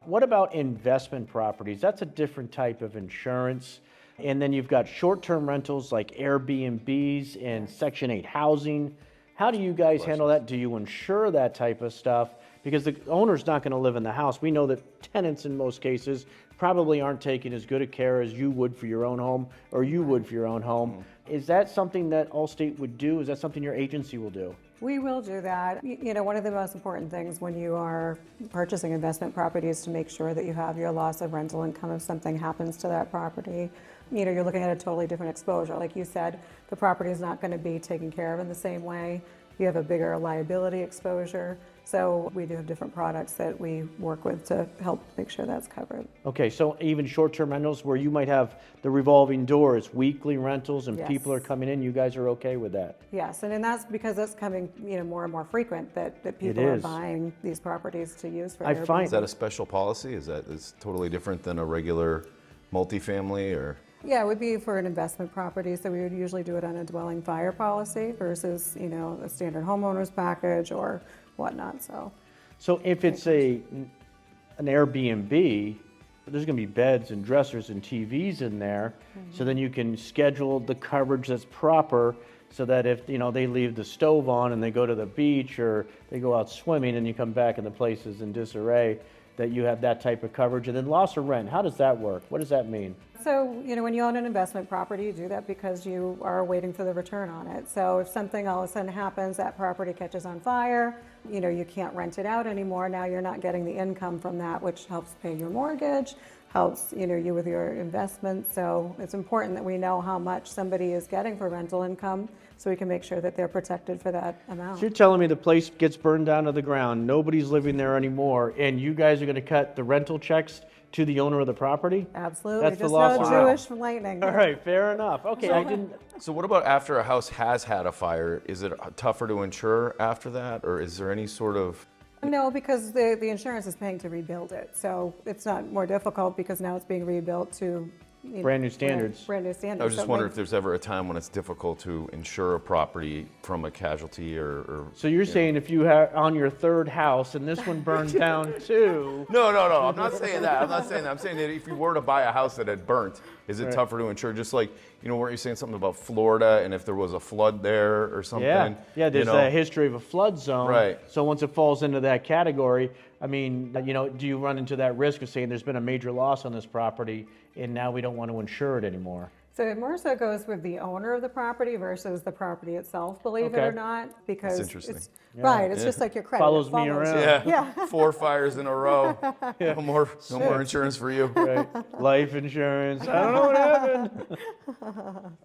What about investment properties? That's a different type of insurance. And then you've got short-term rentals like Airbnbs and Section 8 housing. How do you guys handle that? Do you insure that type of stuff? Because the owner's not going to live in the house. We know that tenants in most cases probably aren't taking as good a care as you would for your own home or you would for your own home. Is that something that Allstate would do? Is that something your agency will do? We will do that. You know, one of the most important things when you are purchasing investment property is to make sure that you have your loss of rental income if something happens to that property. You know, you're looking at a totally different exposure. Like you said, the property is not going to be taken care of in the same way. You have a bigger liability exposure. So we do have different products that we work with to help make sure that's covered. Okay, so even short-term rentals where you might have the revolving doors, weekly rentals, and Yes. people are coming in, you guys are okay with that? Yes, and that's because it's coming, you know, more and more frequent that people are is. buying these properties to use for I Airbnb. find- Is that a special policy? Is totally different than a regular multifamily or? Yeah, it would be for an investment property, so we would usually do it on a dwelling fire policy versus, you know, a standard homeowner's package or whatnot, so. So if it's an Airbnb, there's going to be beds and dressers and TVs in there, so then you can schedule the coverage that's proper so that if, you know, they leave the stove on and they go to the beach or they go out swimming and you come back and the place is in disarray, that you have that type of coverage. And then loss of rent, how does that work? What does that mean? So, you know, when you own an investment property, you do that because you are waiting for the return on it. So if something all of a sudden happens, that property catches on fire, you know, you can't rent it out anymore. Now you're not getting the income from that, which helps pay your mortgage, helps, you know, you with your investment. So it's important that we know how much somebody is getting for rental income so we can make sure that they're protected for that amount. So you're telling me the place gets burned down to the ground, nobody's living there anymore, and you guys are going to cut the rental checks to the owner of the property? Absolutely, That's the just loss no of Jewish lightning. All right, fair enough. Okay, I didn't. So what about after a house has had a fire? Is it tougher to insure after that, or is there any sort of? No, because the insurance is paying to rebuild it. So it's not more difficult because now it's being rebuilt to Brand new standards. Brand new standards. I was just So wondering if there's ever a time when it's difficult to insure a property from a casualty or So you're saying if you have on your third house and this one burned down too. No, I'm not saying that. I'm saying that if you were to buy a house that had burnt, is it tougher to insure? Just like, you know, weren't you saying something about Florida and if there was a flood there or something? Yeah, there's a history of a flood zone. Right. So once it falls into that category, I mean, you know, do you run into that risk of saying there's been a major loss on this property and now we don't want to insure it anymore? So it more so goes with the owner of the property versus the property itself, believe it Okay. or not, because That's interesting. it's, right, it's just like your credit. Follows it me around. Yeah. 4 fires in a row. No more insurance for you. Right. Life insurance. I don't know what happened.